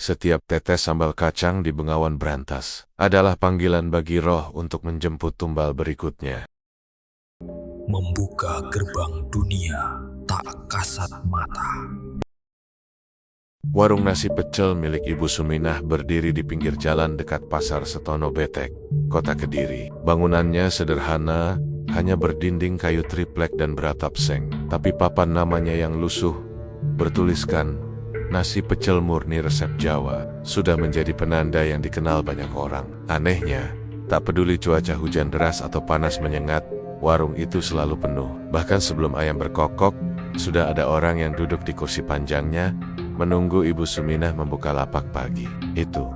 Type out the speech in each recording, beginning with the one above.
Setiap tetes sambal kacang di Bengawan Brantas adalah panggilan bagi roh untuk menjemput tumbal berikutnya. Membuka gerbang dunia tak kasat mata. Warung nasi pecel milik Ibu Suminah berdiri di pinggir jalan dekat Pasar Setono Betek, Kota Kediri. Bangunannya sederhana, hanya berdinding kayu triplek dan beratap seng. Tapi papan namanya yang lusuh, bertuliskan, nasi pecel murni resep Jawa, sudah menjadi penanda yang dikenal banyak orang. Anehnya, tak peduli cuaca hujan deras atau panas menyengat, warung itu selalu penuh. Bahkan sebelum ayam berkokok, sudah ada orang yang duduk di kursi panjangnya, menunggu Ibu Suminah membuka lapak pagi. Itu.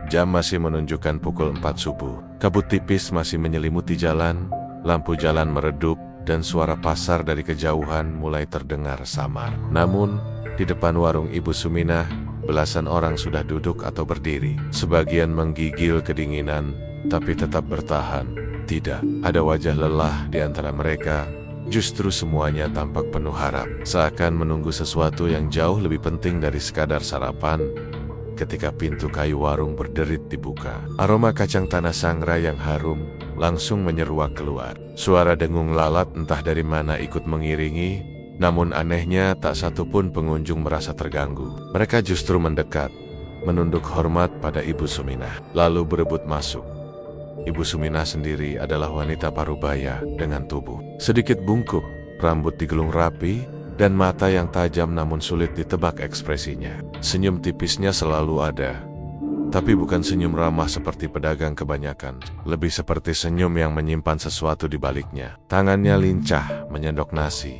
Jam masih menunjukkan pukul 4 subuh. Kabut tipis masih menyelimuti jalan, lampu jalan meredup, dan suara pasar dari kejauhan mulai terdengar samar. Namun, di depan warung Ibu Suminah, belasan orang sudah duduk atau berdiri. Sebagian menggigil kedinginan, tapi tetap bertahan. Tidak ada wajah lelah di antara mereka. Justru semuanya tampak penuh harap, seakan menunggu sesuatu yang jauh lebih penting dari sekadar sarapan. Ketika pintu kayu warung berderit dibuka, aroma kacang tanah sangrai yang harum langsung menyeruak keluar. Suara dengung lalat entah dari mana ikut mengiringi, namun anehnya tak satu pun pengunjung merasa terganggu. Mereka justru mendekat, menunduk hormat pada Ibu Suminah, lalu berebut masuk. Ibu Suminah sendiri adalah wanita parubaya dengan tubuh sedikit bungkuk, rambut digelung rapi, dan mata yang tajam namun sulit ditebak ekspresinya. Senyum tipisnya selalu ada, tapi bukan senyum ramah seperti pedagang kebanyakan. Lebih seperti senyum yang menyimpan sesuatu di baliknya. Tangannya lincah menyendok nasi,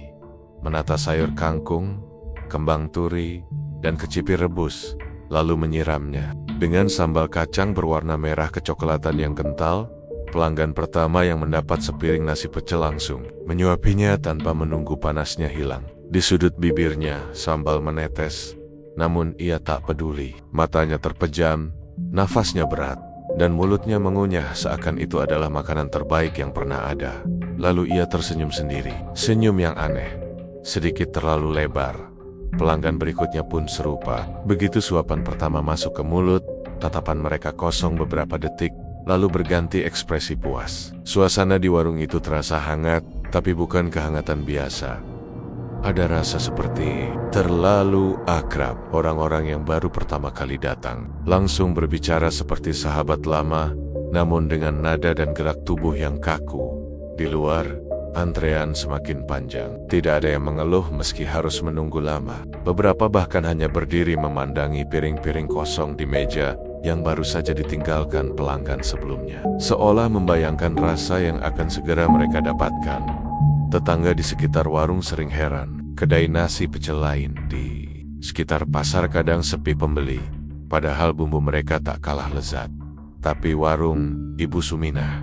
menata sayur kangkung, kembang turi, dan kecipir rebus, lalu menyiramnya dengan sambal kacang berwarna merah kecoklatan yang kental. Pelanggan pertama yang mendapat sepiring nasi pecel langsung menyuapinya tanpa menunggu panasnya hilang. Di sudut bibirnya sambal menetes, namun ia tak peduli. Matanya terpejam, nafasnya berat, dan mulutnya mengunyah seakan itu adalah makanan terbaik yang pernah ada. Lalu ia tersenyum sendiri, senyum yang aneh, sedikit terlalu lebar. Pelanggan berikutnya pun serupa. Begitu suapan pertama masuk ke mulut, tatapan mereka kosong beberapa detik, lalu berganti ekspresi puas. Suasana di warung itu terasa hangat, tapi bukan kehangatan biasa. Ada rasa seperti terlalu akrab. Orang-orang yang baru pertama kali datang langsung berbicara seperti sahabat lama, namun dengan nada dan gerak tubuh yang kaku. Di luar, antrean semakin panjang. Tidak ada yang mengeluh meski harus menunggu lama. Beberapa bahkan hanya berdiri memandangi piring-piring kosong di meja yang baru saja ditinggalkan pelanggan sebelumnya, seolah membayangkan rasa yang akan segera mereka dapatkan. Tetangga di sekitar warung sering heran, kedai nasi pecel lain di sekitar pasar kadang sepi pembeli, padahal bumbu mereka tak kalah lezat. Tapi warung Ibu Suminah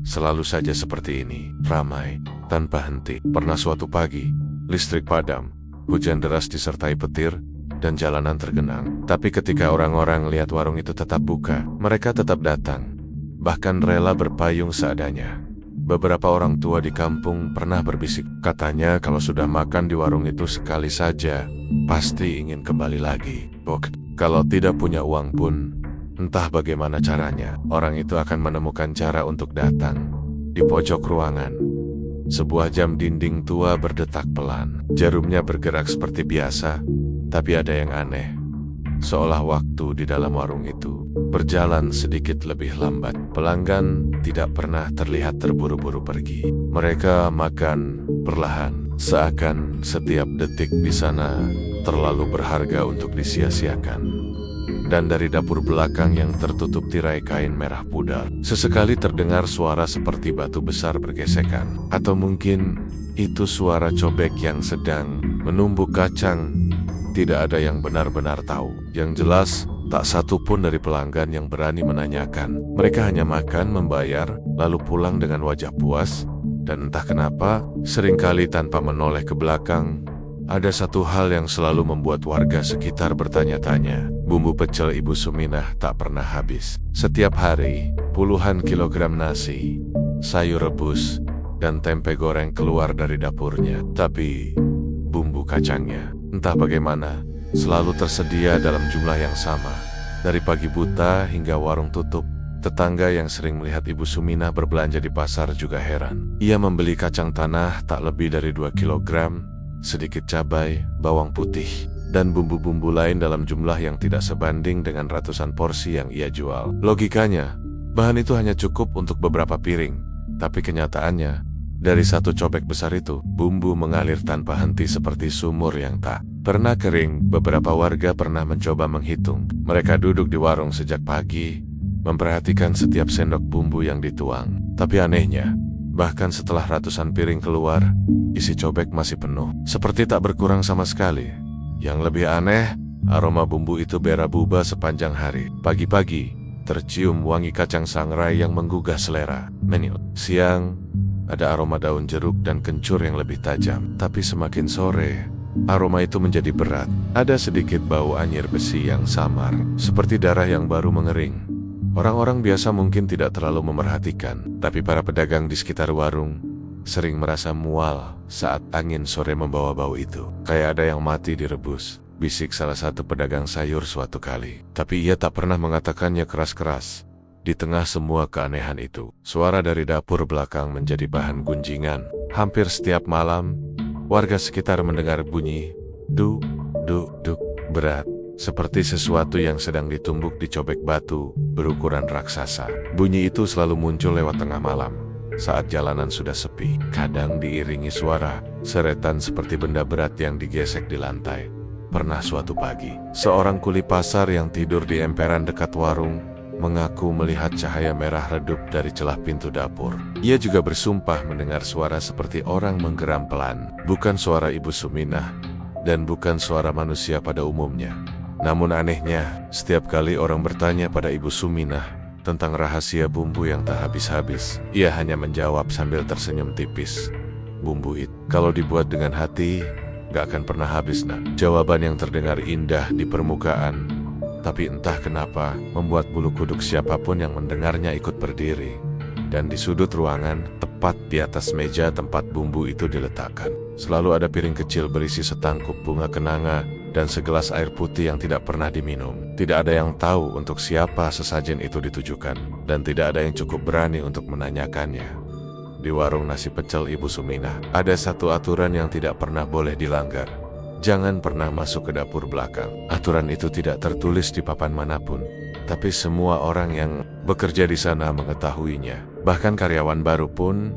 selalu saja seperti ini, ramai, tanpa henti. Pernah suatu pagi, listrik padam, hujan deras disertai petir, dan jalanan tergenang. Tapi ketika orang-orang lihat warung itu tetap buka, mereka tetap datang, bahkan rela berpayung seadanya. Beberapa orang tua di kampung pernah berbisik, katanya kalau sudah makan di warung itu sekali saja, pasti ingin kembali lagi. Kalau tidak punya uang pun, entah bagaimana caranya, orang itu akan menemukan cara untuk datang. Di pojok ruangan, sebuah jam dinding tua berdetak pelan. Jarumnya bergerak seperti biasa, tapi ada yang aneh. Seolah waktu di dalam warung itu berjalan sedikit lebih lambat. Pelanggan tidak pernah terlihat terburu-buru pergi. Mereka makan perlahan, seakan setiap detik di sana terlalu berharga untuk disia-siakan. Dan dari dapur belakang yang tertutup tirai kain merah pudar, sesekali terdengar suara seperti batu besar bergesekan. Atau mungkin itu suara cobek yang sedang menumbuk kacang. Tidak ada yang benar-benar tahu. Yang jelas, tak satu pun dari pelanggan yang berani menanyakan. Mereka hanya makan, membayar, lalu pulang dengan wajah puas. Dan entah kenapa, seringkali tanpa menoleh ke belakang, ada satu hal yang selalu membuat warga sekitar bertanya-tanya. Bumbu pecel Ibu Suminah tak pernah habis. Setiap hari, puluhan kilogram nasi, sayur rebus, dan tempe goreng keluar dari dapurnya. Tapi bumbu kacangnya, entah bagaimana, selalu tersedia dalam jumlah yang sama. Dari pagi buta hingga warung tutup, tetangga yang sering melihat Ibu Suminah berbelanja di pasar juga heran. Ia membeli kacang tanah tak lebih dari 2 kilogram, sedikit cabai, bawang putih, dan bumbu-bumbu lain dalam jumlah yang tidak sebanding dengan ratusan porsi yang ia jual. Logikanya, bahan itu hanya cukup untuk beberapa piring, tapi kenyataannya, dari satu cobek besar itu, bumbu mengalir tanpa henti seperti sumur yang tak pernah kering. Beberapa warga pernah mencoba menghitung. Mereka duduk di warung sejak pagi, memperhatikan setiap sendok bumbu yang dituang. Tapi anehnya, bahkan setelah ratusan piring keluar, isi cobek masih penuh, seperti tak berkurang sama sekali. Yang lebih aneh, aroma bumbu itu berabuba sepanjang hari. Pagi-pagi, tercium wangi kacang sangrai yang menggugah selera. Siang, ada aroma daun jeruk dan kencur yang lebih tajam. Tapi semakin sore, aroma itu menjadi berat. Ada sedikit bau anyir besi yang samar, seperti darah yang baru mengering. Orang-orang biasa mungkin tidak terlalu memerhatikan, tapi para pedagang di sekitar warung sering merasa mual saat angin sore membawa bau itu. Kayak ada yang mati direbus, bisik salah satu pedagang sayur suatu kali. Tapi ia tak pernah mengatakannya keras-keras. Di tengah semua keanehan itu, suara dari dapur belakang menjadi bahan gunjingan. Hampir setiap malam, warga sekitar mendengar bunyi duk, duk, duk berat, seperti sesuatu yang sedang ditumbuk di cobek batu berukuran raksasa. Bunyi itu selalu muncul lewat tengah malam, saat jalanan sudah sepi. Kadang diiringi suara seretan seperti benda berat yang digesek di lantai. Pernah suatu pagi, seorang kuli pasar yang tidur di emperan dekat warung mengaku melihat cahaya merah redup dari celah pintu dapur. Ia juga bersumpah mendengar suara seperti orang menggeram pelan. Bukan suara Ibu Suminah, dan bukan suara manusia pada umumnya. Namun anehnya, setiap kali orang bertanya pada Ibu Suminah tentang rahasia bumbu yang tak habis-habis, ia hanya menjawab sambil tersenyum tipis. Bumbu itu, kalau dibuat dengan hati, gak akan pernah habis, nak. Jawaban yang terdengar indah di permukaan, tapi entah kenapa membuat bulu kuduk siapapun yang mendengarnya ikut berdiri. Dan di sudut ruangan, tepat di atas meja tempat bumbu itu diletakkan, selalu ada piring kecil berisi setangkup bunga kenanga dan segelas air putih yang tidak pernah diminum. Tidak ada yang tahu untuk siapa sesajen itu ditujukan, dan tidak ada yang cukup berani untuk menanyakannya. Di warung nasi pecel Ibu Suminah, ada satu aturan yang tidak pernah boleh dilanggar. Jangan pernah masuk ke dapur belakang. Aturan itu tidak tertulis di papan manapun, tapi semua orang yang bekerja di sana mengetahuinya. Bahkan karyawan baru pun,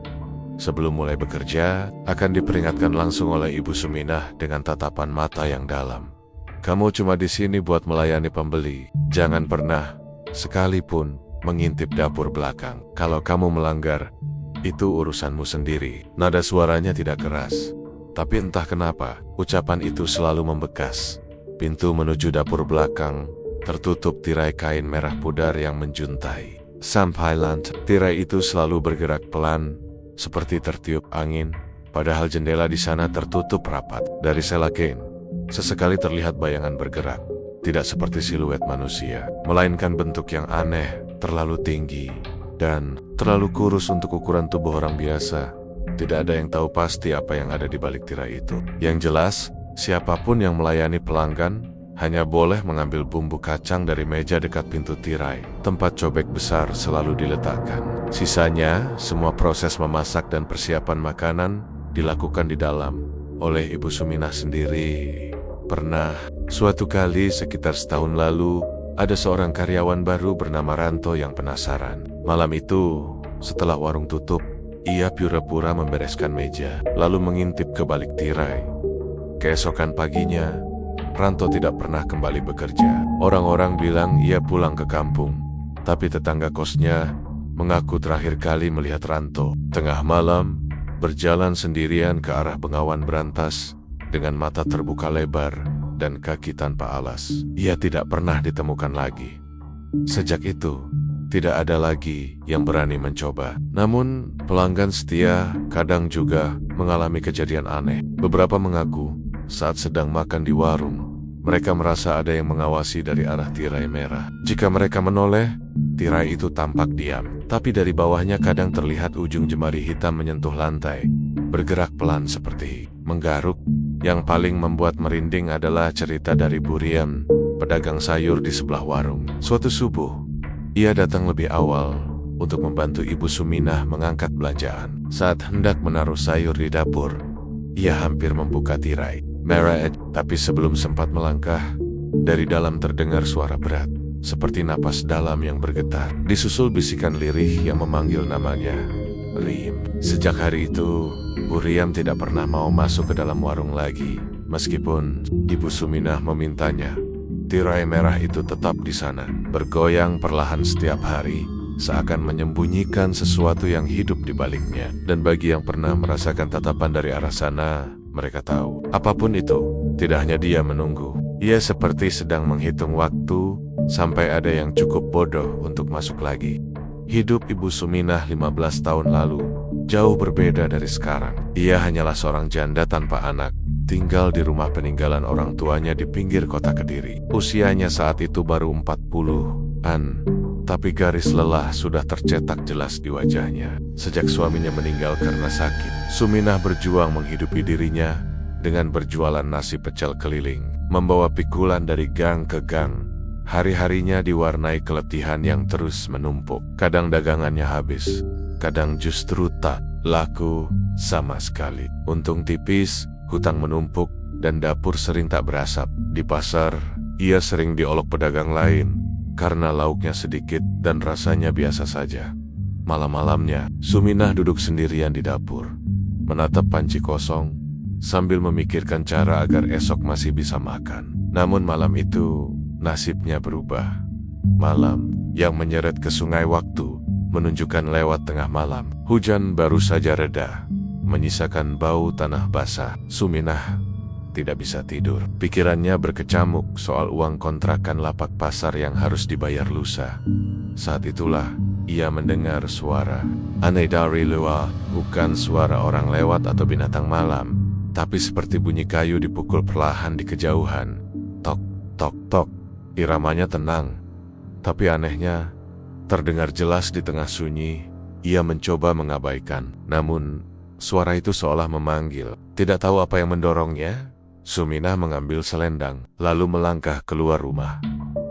sebelum mulai bekerja, akan diperingatkan langsung oleh Ibu Suminah dengan tatapan mata yang dalam. Kamu cuma di sini buat melayani pembeli. Jangan pernah, sekalipun, mengintip dapur belakang. Kalau kamu melanggar, itu urusanmu sendiri. Nada suaranya tidak keras, tapi entah kenapa, ucapan itu selalu membekas. Pintu menuju dapur belakang tertutup tirai kain merah pudar yang menjuntai. Sampai lantai, tirai itu selalu bergerak pelan, seperti tertiup angin, padahal jendela di sana tertutup rapat. Dari sela kain, sesekali terlihat bayangan bergerak, tidak seperti siluet manusia, melainkan bentuk yang aneh, terlalu tinggi, dan terlalu kurus untuk ukuran tubuh orang biasa. Tidak ada yang tahu pasti apa yang ada di balik tirai itu. Yang jelas, siapapun yang melayani pelanggan hanya boleh mengambil bumbu kacang dari meja dekat pintu tirai. Tempat cobek besar selalu diletakkan. Sisanya, semua proses memasak dan persiapan makanan dilakukan di dalam oleh Ibu Suminah sendiri. Pernah, suatu kali sekitar setahun lalu, ada seorang karyawan baru bernama Ranto yang penasaran. Malam itu, setelah warung tutup, ia pura-pura membereskan meja, lalu mengintip ke balik tirai. Keesokan paginya, Ranto tidak pernah kembali bekerja. Orang-orang bilang ia pulang ke kampung, tapi tetangga kosnya mengaku terakhir kali melihat Ranto tengah malam berjalan sendirian ke arah Bengawan Brantas dengan mata terbuka lebar dan kaki tanpa alas. Ia tidak pernah ditemukan lagi. Sejak itu, tidak ada lagi yang berani mencoba. Namun, pelanggan setia kadang juga mengalami kejadian aneh. Beberapa mengaku saat sedang makan di warung, mereka merasa ada yang mengawasi dari arah tirai merah. Jika mereka menoleh, tirai itu tampak diam. Tapi dari bawahnya kadang terlihat ujung jemari hitam menyentuh lantai, bergerak pelan seperti menggaruk. Yang paling membuat merinding adalah cerita dari Buriam, pedagang sayur di sebelah warung. Suatu subuh, ia datang lebih awal untuk membantu Ibu Suminah mengangkat belanjaan. Saat hendak menaruh sayur di dapur, ia hampir membuka tirai. Merah, tapi sebelum sempat melangkah, dari dalam terdengar suara berat, seperti napas dalam yang bergetar. Disusul bisikan lirih yang memanggil namanya, Rim. Sejak hari itu, Buriam tidak pernah mau masuk ke dalam warung lagi, meskipun Ibu Suminah memintanya. Tirai merah itu tetap di sana, bergoyang perlahan setiap hari, seakan menyembunyikan sesuatu yang hidup di baliknya. Dan bagi yang pernah merasakan tatapan dari arah sana, mereka tahu, apapun itu, tidak hanya dia menunggu. Ia seperti sedang menghitung waktu, sampai ada yang cukup bodoh untuk masuk lagi. Hidup Ibu Suminah 15 tahun lalu jauh berbeda dari sekarang. Ia hanyalah seorang janda tanpa anak, tinggal di rumah peninggalan orang tuanya di pinggir kota Kediri. Usianya saat itu baru 40-an, tapi garis lelah sudah tercetak jelas di wajahnya. Sejak suaminya meninggal karena sakit, Suminah berjuang menghidupi dirinya dengan berjualan nasi pecel keliling, membawa pikulan dari gang ke gang. Hari-harinya diwarnai keletihan yang terus menumpuk. Kadang dagangannya habis, kadang justru tak laku sama sekali. Untung tipis, hutang menumpuk, dan dapur sering tak berasap. Di pasar, ia sering diolok pedagang lain karena lauknya sedikit dan rasanya biasa saja. Malam-malamnya, Suminah duduk sendirian di dapur, menatap panci kosong, sambil memikirkan cara agar esok masih bisa makan. Namun malam itu, nasibnya berubah. Malam yang menyeret ke sungai waktu menunjukkan lewat tengah malam. Hujan baru saja reda, menyisakan bau tanah basah. Suminah tidak bisa tidur. Pikirannya berkecamuk soal uang kontrakan lapak pasar yang harus dibayar lusa. Saat itulah ia mendengar suara aneh dari luar, bukan suara orang lewat atau binatang malam, tapi seperti bunyi kayu dipukul perlahan di kejauhan. Tok, tok, tok. Iramanya tenang, tapi anehnya terdengar jelas di tengah sunyi. Ia mencoba mengabaikan, namun suara itu seolah memanggil. Tidak tahu apa yang mendorongnya, Suminah mengambil selendang, lalu melangkah keluar rumah.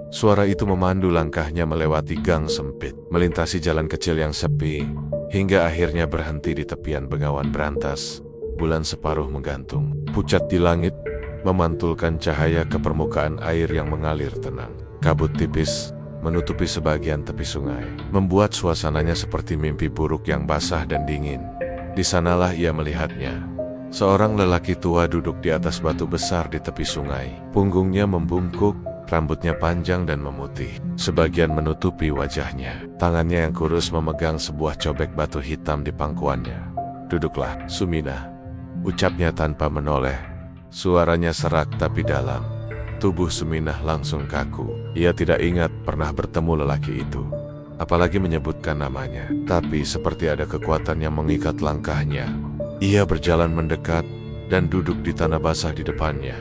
Suara itu memandu langkahnya melewati gang sempit, melintasi jalan kecil yang sepi, hingga akhirnya berhenti di tepian bengawan berantas. Bulan separuh menggantung, pucat di langit, memantulkan cahaya ke permukaan air yang mengalir tenang. Kabut tipis menutupi sebagian tepi sungai, membuat suasananya seperti mimpi buruk yang basah dan dingin. Di sanalah ia melihatnya. Seorang lelaki tua duduk di atas batu besar di tepi sungai. Punggungnya membungkuk, rambutnya panjang dan memutih, sebagian menutupi wajahnya. Tangannya yang kurus memegang sebuah cobek batu hitam di pangkuannya. "Duduklah, Suminah," ucapnya tanpa menoleh. Suaranya serak tapi dalam. Tubuh Suminah langsung kaku. Ia tidak ingat pernah bertemu lelaki itu, apalagi menyebutkan namanya. Tapi seperti ada kekuatan yang mengikat langkahnya. Ia berjalan mendekat dan duduk di tanah basah di depannya.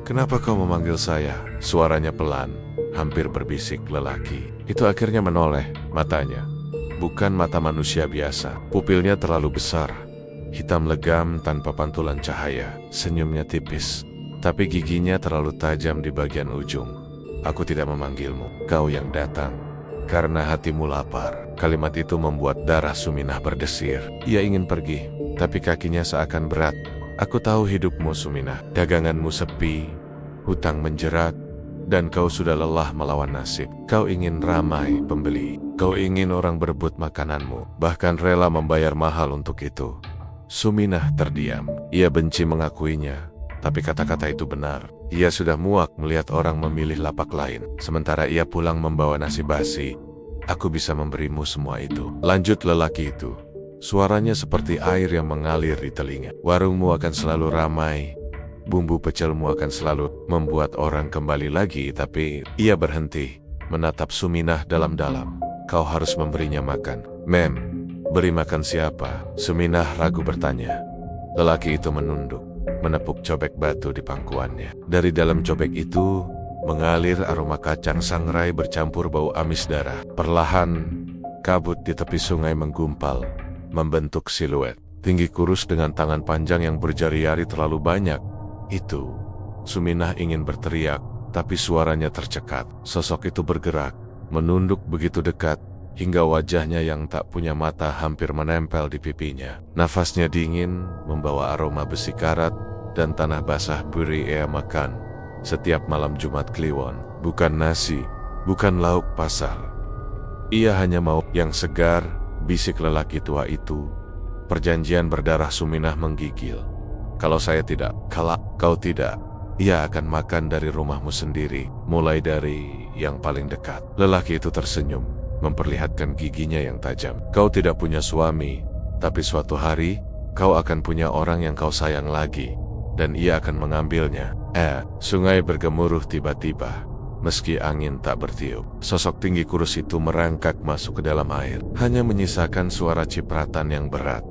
"Kenapa kau memanggil saya?" Suaranya pelan, hampir berbisik lelaki. Itu akhirnya menoleh, matanya bukan mata manusia biasa. Pupilnya terlalu besar, hitam legam tanpa pantulan cahaya. Senyumnya tipis, tapi giginya terlalu tajam di bagian ujung. "Aku tidak memanggilmu, kau yang datang, karena hatimu lapar." Kalimat itu membuat darah Suminah berdesir. Ia ingin pergi, tapi kakinya seakan berat. "Aku tahu hidupmu, Suminah. Daganganmu sepi, hutang menjerat, dan kau sudah lelah melawan nasib. Kau ingin ramai pembeli. Kau ingin orang berebut makananmu, bahkan rela membayar mahal untuk itu." Suminah terdiam. Ia benci mengakuinya, tapi kata-kata itu benar. Ia sudah muak melihat orang memilih lapak lain, sementara ia pulang membawa nasi basi. "Aku bisa memberimu semua itu," lanjut lelaki itu. Suaranya seperti air yang mengalir di telinga. "Warungmu akan selalu ramai, bumbu pecelmu akan selalu membuat orang kembali lagi." Tapi ia berhenti, menatap Suminah dalam-dalam. "Kau harus memberinya makan." "Mem, beri makan siapa?" Suminah ragu bertanya. Lelaki itu menunduk, menepuk cobek batu di pangkuannya. Dari dalam cobek itu mengalir aroma kacang sangrai bercampur bau amis darah. Perlahan, kabut di tepi sungai menggumpal, membentuk siluet. Tinggi kurus dengan tangan panjang yang berjari-jari terlalu banyak, Itu. Suminah ingin berteriak, tapi suaranya tercekat. Sosok itu bergerak, menunduk begitu dekat, hingga wajahnya yang tak punya mata hampir menempel di pipinya. Nafasnya dingin, membawa aroma besi karat, dan tanah basah beri ia makan setiap malam Jumat Kliwon. Bukan nasi, bukan lauk pasar. Ia hanya mau yang segar, bisik lelaki tua itu. Perjanjian berdarah Suminah menggigil. Kalau saya tidak, kalau kau tidak, ia akan makan dari rumahmu sendiri, mulai dari yang paling dekat. Lelaki itu tersenyum, memperlihatkan giginya yang tajam. Kau tidak punya suami, tapi suatu hari, kau akan punya orang yang kau sayang lagi, dan ia akan mengambilnya. Sungai bergemuruh tiba-tiba. Meski angin tak bertiup, sosok tinggi kurus itu merangkak masuk ke dalam air, hanya menyisakan suara cipratan yang berat.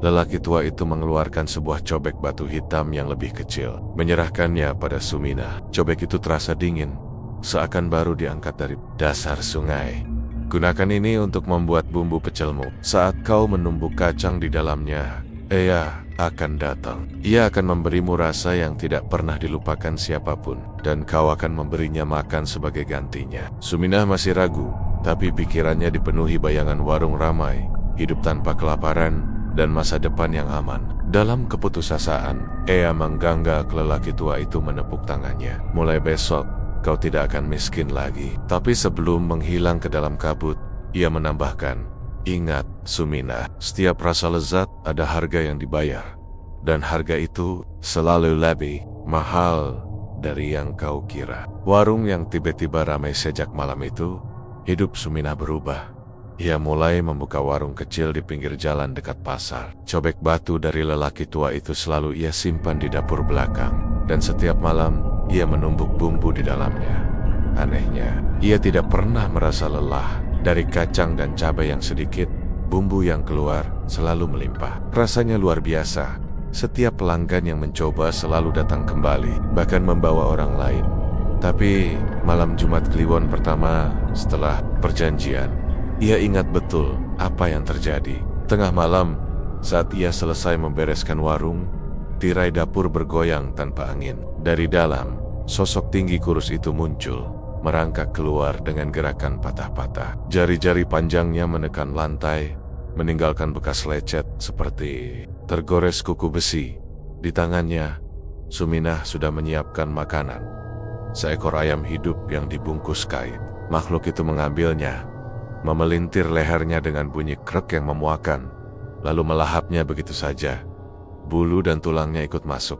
Lelaki tua itu mengeluarkan sebuah cobek batu hitam yang lebih kecil, menyerahkannya pada Suminah. Cobek itu terasa dingin, seakan baru diangkat dari dasar sungai. Gunakan ini untuk membuat bumbu pecelmu. Saat kau menumbuk kacang di dalamnya, ia akan datang. Ia akan memberimu rasa yang tidak pernah dilupakan siapapun, dan kau akan memberinya makan sebagai gantinya. Suminah masih ragu, tapi pikirannya dipenuhi bayangan warung ramai, hidup tanpa kelaparan, dan masa depan yang aman. Dalam keputusasaan, ia mengganggak lelaki tua itu menepuk tangannya. Mulai besok, kau tidak akan miskin lagi. Tapi sebelum menghilang ke dalam kabut, ia menambahkan, ingat, Suminah, setiap rasa lezat ada harga yang dibayar. Dan harga itu selalu lebih mahal dari yang kau kira. Warung yang tiba-tiba ramai sejak malam itu, hidup Suminah berubah. Ia mulai membuka warung kecil di pinggir jalan dekat pasar. Cobek batu dari lelaki tua itu selalu ia simpan di dapur belakang. Dan setiap malam, ia menumbuk bumbu di dalamnya. Anehnya, ia tidak pernah merasa lelah. Dari kacang dan cabai yang sedikit, bumbu yang keluar selalu melimpah. Rasanya luar biasa. Setiap pelanggan yang mencoba selalu datang kembali, bahkan membawa orang lain. Tapi malam Jumat Kliwon pertama setelah perjanjian, ia ingat betul apa yang terjadi. Tengah malam, saat ia selesai membereskan warung, tirai dapur bergoyang tanpa angin. Dari dalam, sosok tinggi kurus itu muncul, merangkak keluar dengan gerakan patah-patah. Jari-jari panjangnya menekan lantai, meninggalkan bekas lecet seperti tergores kuku besi. Di tangannya, Suminah sudah menyiapkan makanan. Seekor ayam hidup yang dibungkus kain. Makhluk itu mengambilnya, memelintir lehernya dengan bunyi krek yang memuakan, lalu melahapnya begitu saja. Bulu dan tulangnya ikut masuk.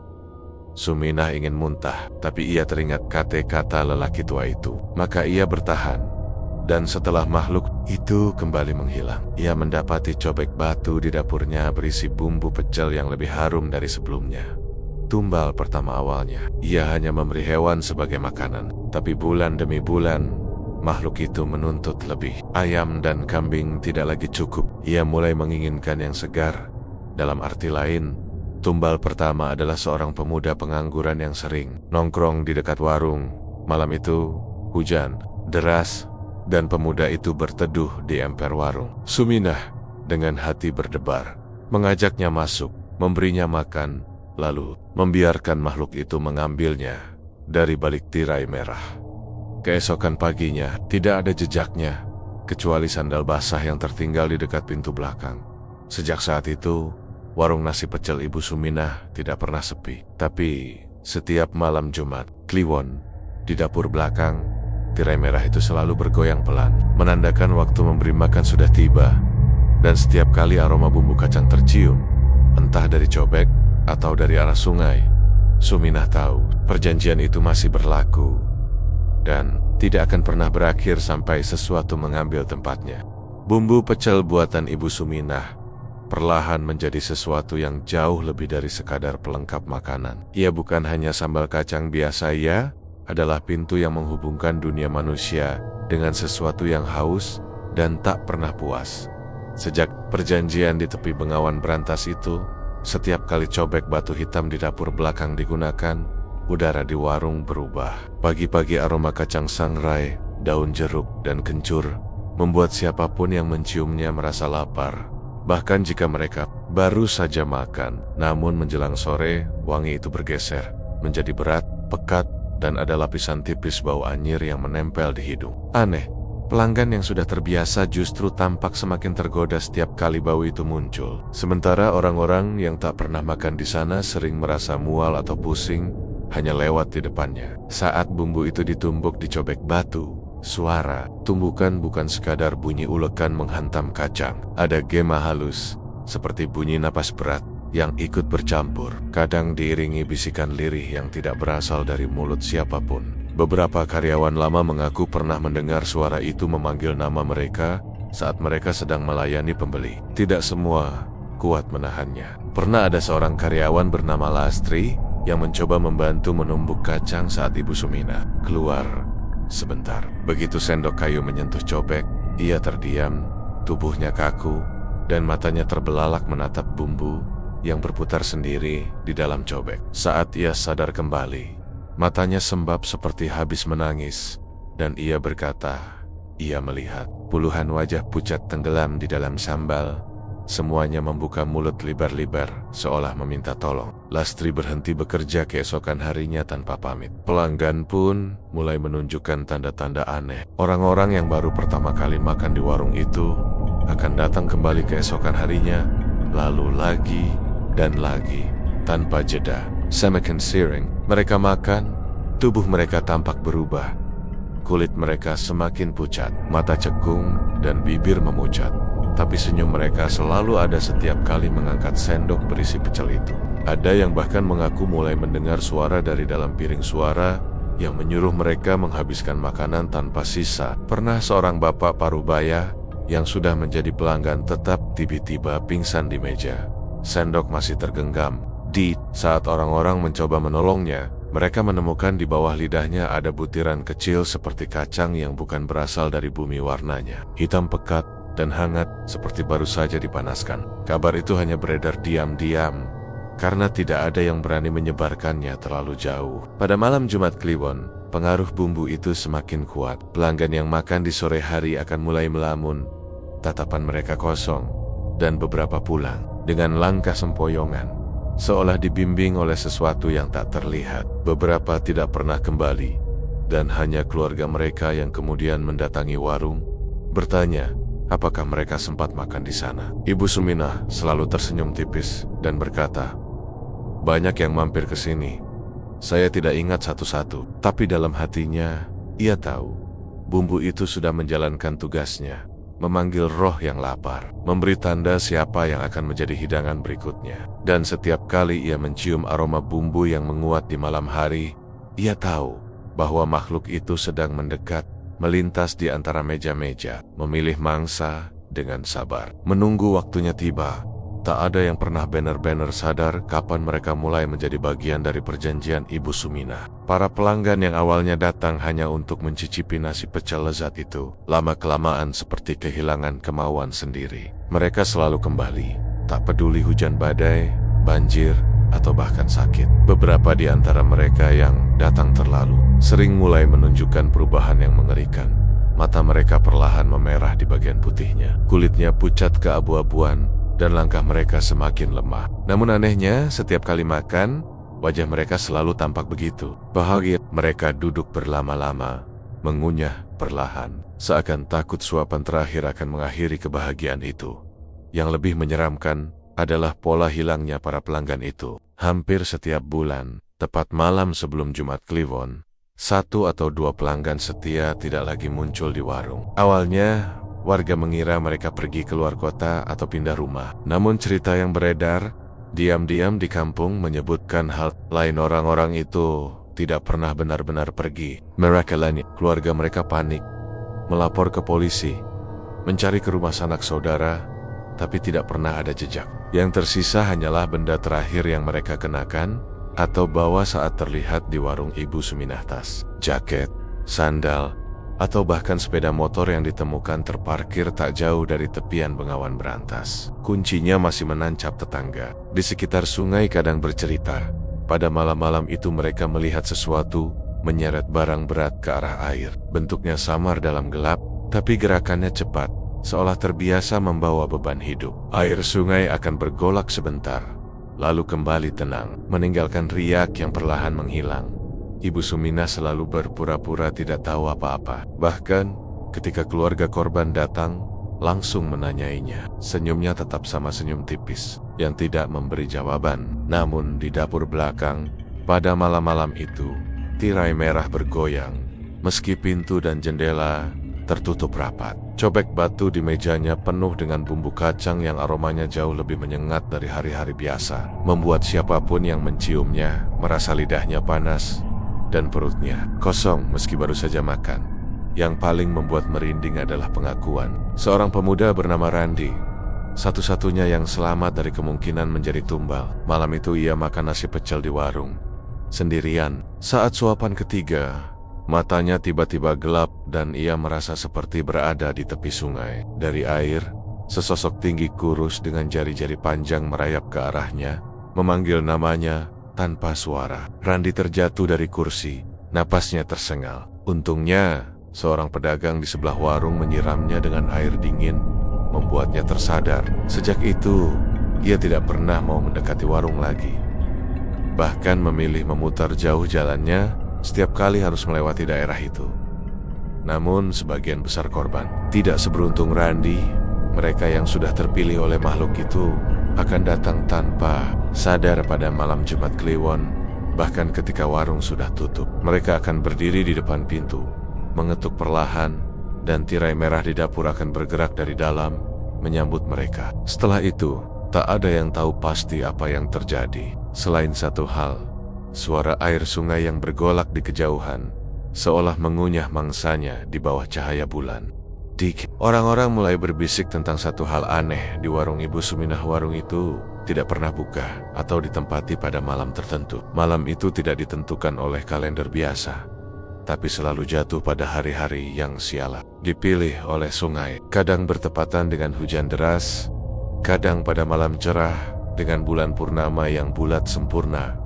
Suminah ingin muntah, tapi ia teringat kata-kata lelaki tua itu. Maka ia bertahan. Dan setelah makhluk itu kembali menghilang, ia mendapati cobek batu di dapurnya berisi bumbu pecel yang lebih harum dari sebelumnya. Tumbal pertama awalnya, ia hanya memberi hewan sebagai makanan. Tapi bulan demi bulan, makhluk itu menuntut lebih. Ayam dan kambing tidak lagi cukup. Ia mulai menginginkan yang segar. Dalam arti lain, tumbal pertama adalah seorang pemuda pengangguran yang sering nongkrong di dekat warung. Malam itu, hujan deras, dan pemuda itu berteduh di emper warung. Suminah, dengan hati berdebar, mengajaknya masuk, memberinya makan, lalu membiarkan makhluk itu mengambilnya dari balik tirai merah. Keesokan paginya, tidak ada jejaknya, kecuali sandal basah yang tertinggal di dekat pintu belakang. Sejak saat itu, warung nasi pecel Ibu Suminah tidak pernah sepi. Tapi setiap malam Jumat Kliwon, di dapur belakang, tirai merah itu selalu bergoyang pelan, menandakan waktu memberi makan sudah tiba. Dan setiap kali aroma bumbu kacang tercium, entah dari cobek atau dari arah sungai, Suminah tahu perjanjian itu masih berlaku dan tidak akan pernah berakhir sampai sesuatu mengambil tempatnya. Bumbu pecel buatan Ibu Suminah perlahan menjadi sesuatu yang jauh lebih dari sekadar pelengkap makanan. Ia bukan hanya sambal kacang biasa, ia adalah pintu yang menghubungkan dunia manusia dengan sesuatu yang haus dan tak pernah puas. Sejak perjanjian di tepi Bengawan Berantas itu, setiap kali cobek batu hitam di dapur belakang digunakan, udara di warung berubah. Pagi-pagi aroma kacang sangrai, daun jeruk, dan kencur membuat siapapun yang menciumnya merasa lapar. Bahkan jika mereka baru saja makan. Namun menjelang sore, wangi itu bergeser, menjadi berat, pekat, dan ada lapisan tipis bau anyir yang menempel di hidung. Aneh, pelanggan yang sudah terbiasa justru tampak semakin tergoda setiap kali bau itu muncul. Sementara orang-orang yang tak pernah makan di sana sering merasa mual atau pusing hanya lewat di depannya. Saat bumbu itu ditumbuk di cobek batu, suara tumbukan bukan sekadar bunyi ulekan menghantam kacang. Ada gema halus, seperti bunyi napas berat yang ikut bercampur, kadang diiringi bisikan lirih yang tidak berasal dari mulut siapapun. Beberapa karyawan lama mengaku pernah mendengar suara itu memanggil nama mereka saat mereka sedang melayani pembeli. Tidak semua kuat menahannya. Pernah ada seorang karyawan bernama Lastri yang mencoba membantu menumbuk kacang saat Ibu Sumina keluar sebentar. Begitu sendok kayu menyentuh cobek, ia terdiam, tubuhnya kaku, dan matanya terbelalak menatap bumbu yang berputar sendiri di dalam cobek. Saat ia sadar kembali, matanya sembab seperti habis menangis, dan ia berkata, ia melihat puluhan wajah pucat tenggelam di dalam sambal. Semuanya membuka mulut libar-libar, seolah meminta tolong. Lastri berhenti bekerja keesokan harinya tanpa pamit. Pelanggan pun mulai menunjukkan tanda-tanda aneh. Orang-orang yang baru pertama kali makan di warung itu akan datang kembali keesokan harinya, lalu lagi dan lagi, tanpa jeda. Semakin sering mereka makan, tubuh mereka tampak berubah. Kulit mereka semakin pucat, mata cekung, dan bibir memucat. Tapi senyum mereka selalu ada setiap kali mengangkat sendok berisi pecel itu. Ada yang bahkan mengaku mulai mendengar suara dari dalam piring suara yang menyuruh mereka menghabiskan makanan tanpa sisa. Pernah seorang bapak parubaya yang sudah menjadi pelanggan tetap tiba-tiba pingsan di meja. Sendok masih tergenggam. Saat orang-orang mencoba menolongnya, mereka menemukan di bawah lidahnya ada butiran kecil seperti kacang yang bukan berasal dari bumi. Warnanya hitam pekat dan hangat seperti baru saja dipanaskan. Kabar itu hanya beredar diam-diam karena tidak ada yang berani menyebarkannya terlalu jauh. Pada malam Jumat Kliwon, pengaruh bumbu itu semakin kuat. Pelanggan yang makan di sore hari akan mulai melamun, tatapan mereka kosong, dan beberapa pulang dengan langkah sempoyongan, seolah dibimbing oleh sesuatu yang tak terlihat. Beberapa tidak pernah kembali, dan hanya keluarga mereka yang kemudian mendatangi warung, bertanya apakah mereka sempat makan di sana. Ibu Suminah selalu tersenyum tipis dan berkata, banyak yang mampir ke sini. Saya tidak ingat satu-satu, tapi dalam hatinya, ia tahu bumbu itu sudah menjalankan tugasnya, memanggil roh yang lapar, memberi tanda siapa yang akan menjadi hidangan berikutnya. Dan setiap kali ia mencium aroma bumbu yang menguat di malam hari, ia tahu bahwa makhluk itu sedang mendekat, melintas di antara meja-meja, memilih mangsa dengan sabar, menunggu waktunya tiba. Tak ada yang pernah benar-benar sadar kapan mereka mulai menjadi bagian dari perjanjian Ibu Suminah. Para pelanggan yang awalnya datang hanya untuk mencicipi nasi pecel lezat itu, lama-kelamaan seperti kehilangan kemauan sendiri. Mereka selalu kembali, tak peduli hujan badai, banjir, atau bahkan sakit. Beberapa di antara mereka yang datang terlalu sering mulai menunjukkan perubahan yang mengerikan. Mata mereka perlahan memerah di bagian putihnya, kulitnya pucat keabu-abuan, dan langkah mereka semakin lemah. Namun anehnya, setiap kali makan, wajah mereka selalu tampak begitu bahagia. Mereka duduk berlama-lama, mengunyah perlahan, seakan takut suapan terakhir akan mengakhiri kebahagiaan itu. Yang lebih menyeramkan adalah pola hilangnya para pelanggan itu. Hampir setiap bulan, tepat malam sebelum Jumat Kliwon, 1 atau 2 pelanggan setia tidak lagi muncul di warung. Awalnya, warga mengira mereka pergi keluar kota atau pindah rumah. Namun cerita yang beredar diam-diam di kampung menyebutkan hal lain. Orang-orang itu tidak pernah benar-benar pergi. Mereka lain, keluarga mereka panik, melapor ke polisi, mencari ke rumah sanak saudara, tapi tidak pernah ada jejak. Yang tersisa hanyalah benda terakhir yang mereka kenakan atau bawa saat terlihat di warung Ibu Suminah: tas, jaket, sandal, atau bahkan sepeda motor yang ditemukan terparkir tak jauh dari tepian Bengawan Berantas. Kuncinya masih menancap tetangga. Di sekitar sungai kadang bercerita, pada malam-malam itu mereka melihat sesuatu menyeret barang berat ke arah air. Bentuknya samar dalam gelap, tapi gerakannya cepat, seolah terbiasa membawa beban hidup. Air sungai akan bergolak sebentar, lalu kembali tenang, meninggalkan riak yang perlahan menghilang. Ibu Suminah selalu berpura-pura tidak tahu apa-apa. Bahkan ketika keluarga korban datang, langsung menanyainya. Senyumnya tetap sama senyum tipis, yang tidak memberi jawaban. Namun di dapur belakang, pada malam-malam itu, tirai merah bergoyang, meski pintu dan jendela tertutup rapat. Cobek batu di mejanya penuh dengan bumbu kacang yang aromanya jauh lebih menyengat dari hari-hari biasa, membuat siapapun yang menciumnya merasa lidahnya panas dan perutnya kosong meski baru saja makan. Yang paling membuat merinding adalah pengakuan seorang pemuda bernama Randi, satu-satunya yang selamat dari kemungkinan menjadi tumbal. Malam itu ia makan nasi pecel di warung sendirian. Saat suapan ketiga, matanya tiba-tiba gelap dan ia merasa seperti berada di tepi sungai. Dari air, sesosok tinggi kurus dengan jari-jari panjang merayap ke arahnya, memanggil namanya tanpa suara. Randi terjatuh dari kursi, napasnya tersengal. Untungnya, seorang pedagang di sebelah warung menyiramnya dengan air dingin, membuatnya tersadar. Sejak itu, ia tidak pernah mau mendekati warung lagi. Bahkan memilih memutar jauh jalannya setiap kali harus melewati daerah itu. Namun sebagian besar korban tidak seberuntung Randi. Mereka yang sudah terpilih oleh makhluk itu akan datang tanpa sadar pada malam Jumat Kliwon. Bahkan ketika warung sudah tutup, mereka akan berdiri di depan pintu, mengetuk perlahan, dan tirai merah di dapur akan bergerak dari dalam menyambut mereka. Setelah itu, tak ada yang tahu pasti apa yang terjadi, selain satu hal: suara air sungai yang bergolak di kejauhan, seolah mengunyah mangsanya di bawah cahaya bulan. Orang-orang mulai berbisik tentang satu hal aneh di warung Ibu Suminah. Warung itu tidak pernah buka atau ditempati pada malam tertentu. Malam itu tidak ditentukan oleh kalender biasa, tapi selalu jatuh pada hari-hari yang sialan. Dipilih oleh sungai, kadang bertepatan dengan hujan deras, kadang pada malam cerah dengan bulan purnama yang bulat sempurna.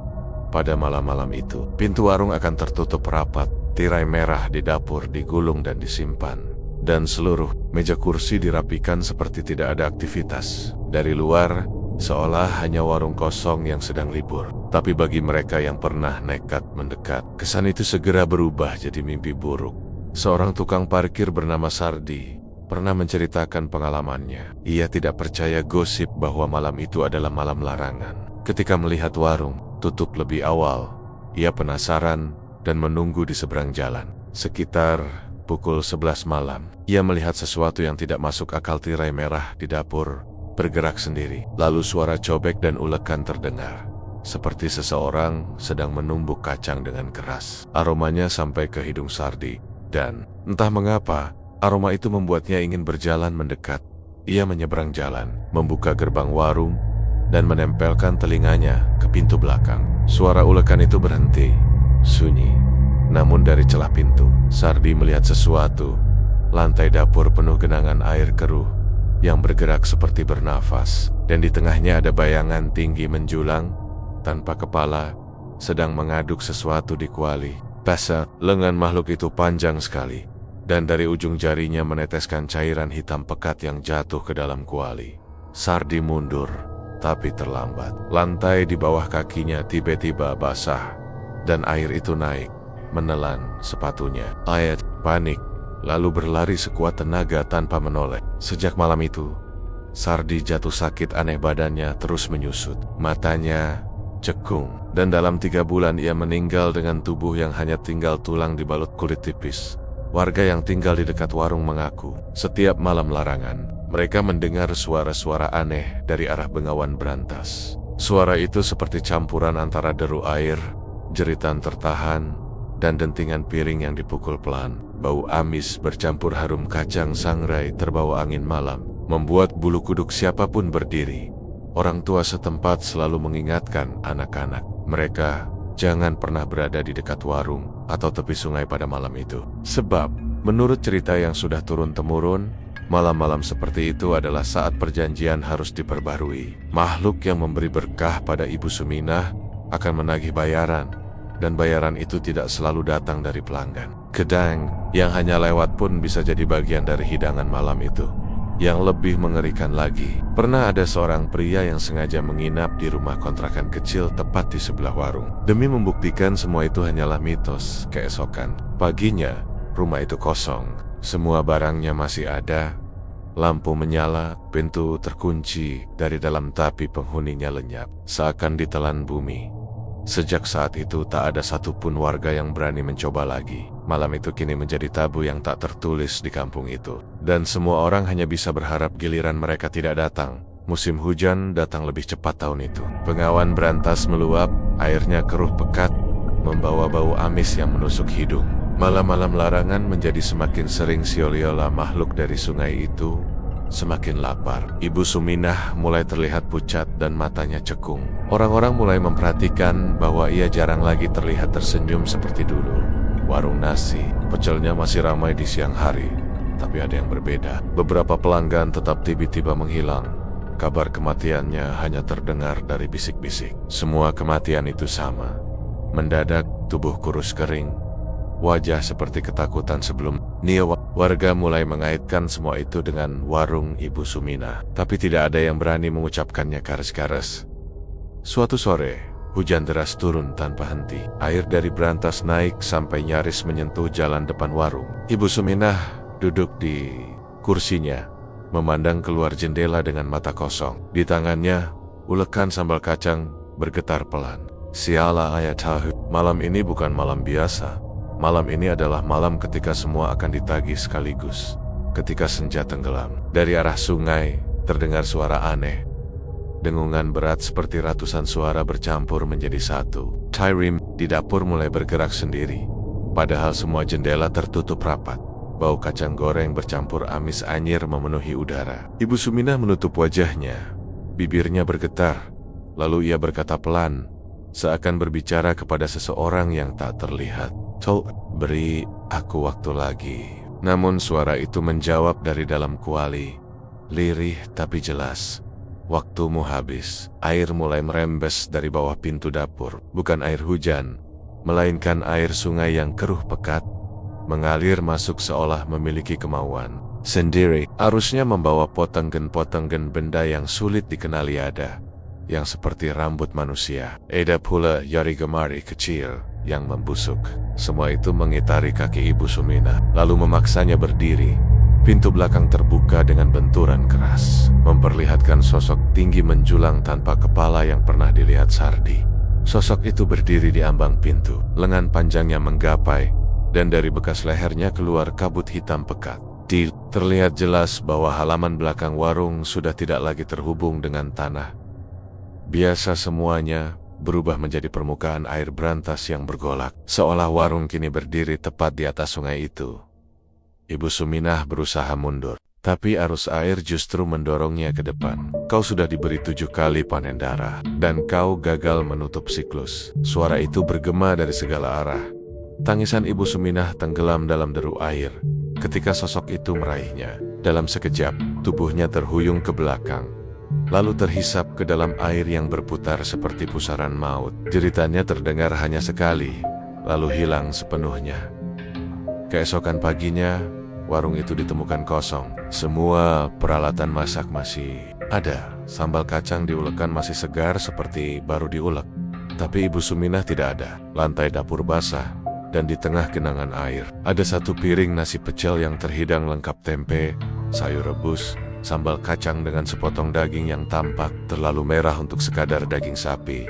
Pada malam-malam itu, pintu warung akan tertutup rapat, tirai merah di dapur digulung dan disimpan, dan seluruh meja kursi dirapikan seperti tidak ada aktivitas. Dari luar, seolah hanya warung kosong yang sedang libur. Tapi bagi mereka yang pernah nekat mendekat, kesan itu segera berubah jadi mimpi buruk. Seorang tukang parkir bernama Sardi pernah menceritakan pengalamannya. Ia tidak percaya gosip bahwa malam itu adalah malam larangan. Ketika melihat warung tutup lebih awal, ia penasaran dan menunggu di seberang jalan. Sekitar pukul 11 malam, ia melihat sesuatu yang tidak masuk akal. Tirai merah di dapur bergerak sendiri. Lalu suara cobek dan ulekan terdengar, seperti seseorang sedang menumbuk kacang dengan keras. Aromanya sampai ke hidung Sardi, dan entah mengapa, aroma itu membuatnya ingin berjalan mendekat. Ia menyeberang jalan, membuka gerbang warung, dan menempelkan telinganya ke pintu belakang. Suara ulekan itu berhenti, sunyi. Namun dari celah pintu, Sardi melihat sesuatu. Lantai dapur penuh genangan air keruh yang bergerak seperti bernafas, dan di tengahnya ada bayangan tinggi menjulang tanpa kepala, sedang mengaduk sesuatu di kuali. Lengan makhluk itu panjang sekali, dan dari ujung jarinya meneteskan cairan hitam pekat yang jatuh ke dalam kuali. Sardi mundur, tapi terlambat. Lantai di bawah kakinya tiba-tiba basah, dan air itu naik, menelan sepatunya. Ayat panik, lalu berlari sekuat tenaga tanpa menoleh. Sejak malam itu, Sardi jatuh sakit aneh. Badannya terus menyusut, matanya cekung, dan dalam 3 bulan ia meninggal dengan tubuh yang hanya tinggal tulang dibalut kulit tipis. Warga yang tinggal di dekat warung mengaku, setiap malam larangan, mereka mendengar suara-suara aneh dari arah Bengawan Brantas. Suara itu seperti campuran antara deru air, jeritan tertahan, dan dentingan piring yang dipukul pelan. Bau amis bercampur harum kacang sangrai terbawa angin malam, membuat bulu kuduk siapapun berdiri. Orang tua setempat selalu mengingatkan anak-anak mereka jangan pernah berada di dekat warung atau tepi sungai pada malam itu. Sebab, menurut cerita yang sudah turun-temurun, malam-malam seperti itu adalah saat perjanjian harus diperbarui. Makhluk yang memberi berkah pada Ibu Suminah akan menagih bayaran, dan bayaran itu tidak selalu datang dari pelanggan. Gedang yang hanya lewat pun bisa jadi bagian dari hidangan malam itu. Yang lebih mengerikan lagi, pernah ada seorang pria yang sengaja menginap di rumah kontrakan kecil tepat di sebelah warung. Demi membuktikan semua itu hanyalah mitos, keesokan paginya, rumah itu kosong. Semua barangnya masih ada, lampu menyala, pintu terkunci dari dalam, tapi penghuninya lenyap, seakan ditelan bumi. Sejak saat itu tak ada satupun warga yang berani mencoba lagi. Malam itu kini menjadi tabu yang tak tertulis di kampung itu. Dan semua orang hanya bisa berharap giliran mereka tidak datang. Musim hujan datang lebih cepat tahun itu. Bengawan berantas meluap, airnya keruh pekat, membawa bau amis yang menusuk hidung. Malam-malam larangan menjadi semakin sering. Sioliola makhluk dari sungai itu semakin lapar. Ibu Suminah mulai terlihat pucat dan matanya cekung. Orang-orang mulai memperhatikan bahwa ia jarang lagi terlihat tersenyum seperti dulu. Warung nasi, pecelnya masih ramai di siang hari, tapi ada yang berbeda. Beberapa pelanggan tetap tiba-tiba menghilang. Kabar kematiannya hanya terdengar dari bisik-bisik. Semua kematian itu sama. Mendadak, tubuh kurus kering, wajah seperti ketakutan sebelum warga mulai mengaitkan semua itu dengan warung Ibu Suminah. Tapi tidak ada yang berani mengucapkannya garis-garis. Suatu sore, hujan deras turun tanpa henti. Air dari berantas naik sampai nyaris menyentuh jalan depan warung. Ibu Suminah duduk di kursinya, memandang keluar jendela dengan mata kosong. Di tangannya, ulekan sambal kacang bergetar pelan. Siala ayat tahu, malam ini bukan malam biasa. Malam ini adalah malam ketika semua akan ditagih sekaligus. Ketika senja tenggelam, dari arah sungai terdengar suara aneh. Dengungan berat seperti ratusan suara bercampur menjadi satu. Tyrim di dapur mulai bergerak sendiri, padahal semua jendela tertutup rapat. Bau kacang goreng bercampur amis anyir memenuhi udara. Ibu Suminah menutup wajahnya, bibirnya bergetar. Lalu ia berkata pelan, seakan berbicara kepada seseorang yang tak terlihat. Beri aku waktu lagi. Namun suara itu menjawab dari dalam kuali, lirih tapi jelas. Waktumu habis. Air mulai merembes dari bawah pintu dapur. Bukan air hujan, melainkan air sungai yang keruh pekat, mengalir masuk seolah memiliki kemauan sendiri. Arusnya membawa potenggen-potenggen benda yang sulit dikenali ada, yang seperti rambut manusia. Ada pula yari-gemari kecil yang membusuk. Semua itu mengitari kaki Ibu Suminah, lalu memaksanya berdiri. Pintu belakang terbuka dengan benturan keras, memperlihatkan sosok tinggi menjulang tanpa kepala yang pernah dilihat Sardi. Sosok itu berdiri di ambang pintu, lengan panjangnya menggapai, dan dari bekas lehernya keluar kabut hitam pekat. Terlihat jelas bahwa halaman belakang warung sudah tidak lagi terhubung dengan tanah. Biasa semuanya berubah menjadi permukaan air berantas yang bergolak, seolah warung kini berdiri tepat di atas sungai itu. Ibu Suminah berusaha mundur, tapi arus air justru mendorongnya ke depan. Kau sudah diberi 7 kali panen darah, dan kau gagal menutup siklus. Suara itu bergema dari segala arah. Tangisan Ibu Suminah tenggelam dalam deru air ketika sosok itu meraihnya. Dalam sekejap, tubuhnya terhuyung ke belakang, lalu terhisap ke dalam air yang berputar seperti pusaran maut. Jeritannya terdengar hanya sekali, lalu hilang sepenuhnya. Keesokan paginya, warung itu ditemukan kosong. Semua peralatan masak masih ada. Sambal kacang diulekan masih segar seperti baru diulek. Tapi Ibu Suminah tidak ada. Lantai dapur basah, dan di tengah genangan air ada satu piring nasi pecel yang terhidang lengkap tempe, sayur rebus, sambal kacang dengan sepotong daging yang tampak terlalu merah untuk sekadar daging sapi.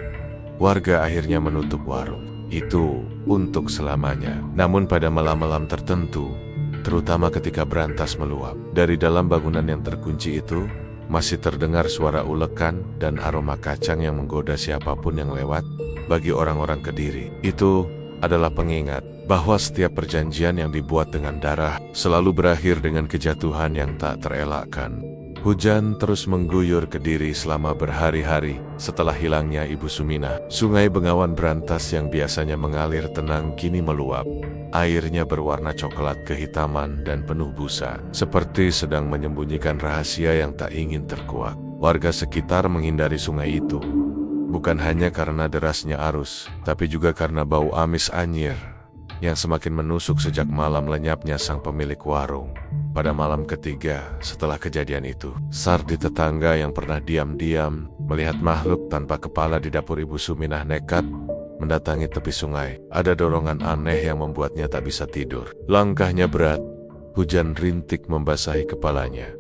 Warga akhirnya menutup warung itu untuk selamanya. Namun pada malam-malam tertentu, terutama ketika berantas meluap, dari dalam bangunan yang terkunci itu masih terdengar suara ulekan dan aroma kacang yang menggoda siapapun yang lewat. Bagi orang-orang Kediri, itu adalah pengingat bahwa setiap perjanjian yang dibuat dengan darah selalu berakhir dengan kejatuhan yang tak terelakkan. Hujan terus mengguyur Kediri selama berhari-hari setelah hilangnya Ibu Suminah. Sungai Bengawan Berantas yang biasanya mengalir tenang kini meluap. Airnya berwarna coklat kehitaman dan penuh busa, seperti sedang menyembunyikan rahasia yang tak ingin terkuak. Warga sekitar menghindari sungai itu, bukan hanya karena derasnya arus, tapi juga karena bau amis anyir yang semakin menusuk sejak malam lenyapnya sang pemilik warung. Pada malam ketiga setelah kejadian itu, Sardi tetangga yang pernah diam-diam melihat makhluk tanpa kepala di dapur Ibu Suminah nekat mendatangi tepi sungai. Ada dorongan aneh yang membuatnya tak bisa tidur. Langkahnya berat, hujan rintik membasahi kepalanya.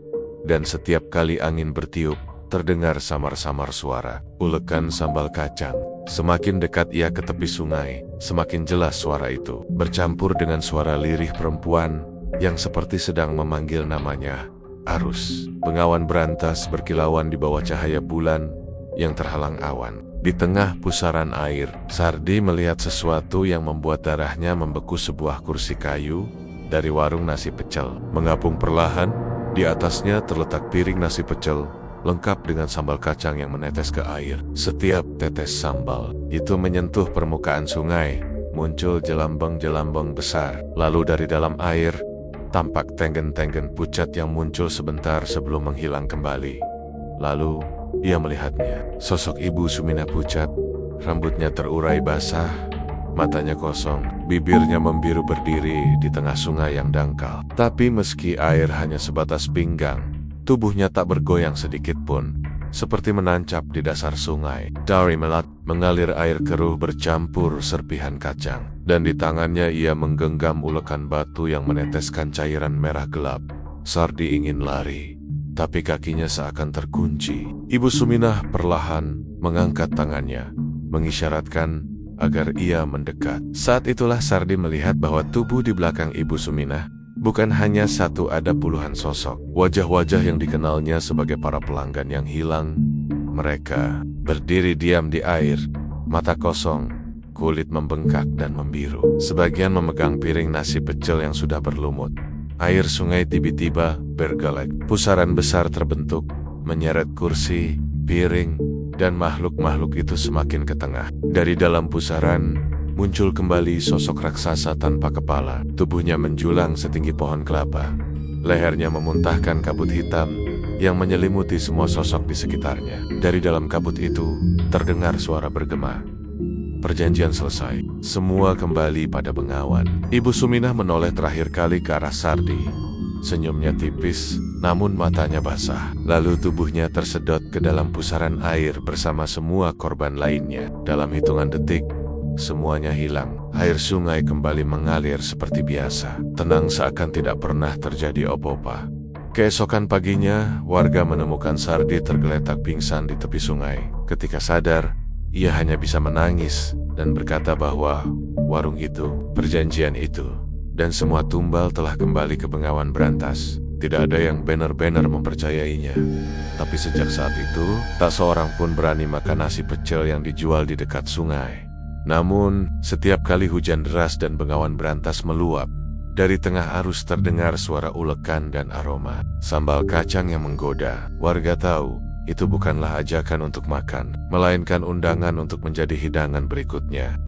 Dan setiap kali angin bertiup, terdengar samar-samar suara ulekan sambal kacang. Semakin dekat ia ke tepi sungai, semakin jelas suara itu, bercampur dengan suara lirih perempuan yang seperti sedang memanggil namanya, Arus. Bengawan berantas berkilauan di bawah cahaya bulan yang terhalang awan. Di tengah pusaran air, Sardi melihat sesuatu yang membuat darahnya membeku. Sebuah kursi kayu dari warung nasi pecel mengapung perlahan. Di atasnya terletak piring nasi pecel lengkap dengan sambal kacang yang menetes ke air. Setiap tetes sambal itu menyentuh permukaan sungai, muncul jelambang-jelambang besar. Lalu dari dalam air tampak tenggen-tenggen pucat yang muncul sebentar sebelum menghilang kembali. Lalu ia melihatnya, sosok Ibu Suminah pucat, rambutnya terurai basah, matanya kosong, bibirnya membiru berdiri di tengah sungai yang dangkal. Tapi meski air hanya sebatas pinggang, tubuhnya tak bergoyang sedikit pun, seperti menancap di dasar sungai. Dari melat mengalir air keruh bercampur serpihan kacang, dan di tangannya ia menggenggam ulekan batu yang meneteskan cairan merah gelap. Sardi ingin lari, tapi kakinya seakan terkunci. Ibu Suminah perlahan mengangkat tangannya, mengisyaratkan agar ia mendekat. Saat itulah Sardi melihat bahwa tubuh di belakang Ibu Suminah bukan hanya satu, ada puluhan sosok. Wajah-wajah yang dikenalnya sebagai para pelanggan yang hilang. Mereka berdiri diam di air, mata kosong, kulit membengkak dan membiru. Sebagian memegang piring nasi pecel yang sudah berlumut. Air sungai tiba-tiba bergelek. Pusaran besar terbentuk, menyeret kursi, piring, dan makhluk-makhluk itu semakin ke tengah. Dari dalam pusaran muncul kembali sosok raksasa tanpa kepala. Tubuhnya menjulang setinggi pohon kelapa. Lehernya memuntahkan kabut hitam yang menyelimuti semua sosok di sekitarnya. Dari dalam kabut itu terdengar suara bergema. Perjanjian selesai. Semua kembali pada Bengawan. Ibu Suminah menoleh terakhir kali ke arah Sardi. Senyumnya tipis, namun matanya basah. Lalu tubuhnya tersedot ke dalam pusaran air bersama semua korban lainnya. Dalam hitungan detik, semuanya hilang. Air sungai kembali mengalir seperti biasa. Tenang seakan tidak pernah terjadi apa-apa. Keesokan paginya, warga menemukan Sardi tergeletak pingsan di tepi sungai. Ketika sadar, ia hanya bisa menangis dan berkata bahwa warung itu, perjanjian itu, dan semua tumbal telah kembali ke Bengawan Berantas. Tidak ada yang benar-benar mempercayainya. Tapi sejak saat itu, tak seorang pun berani makan nasi pecel yang dijual di dekat sungai. Namun, setiap kali hujan deras dan Bengawan Berantas meluap, dari tengah arus terdengar suara ulekan dan aroma sambal kacang yang menggoda. Warga tahu itu bukanlah ajakan untuk makan, melainkan undangan untuk menjadi hidangan berikutnya.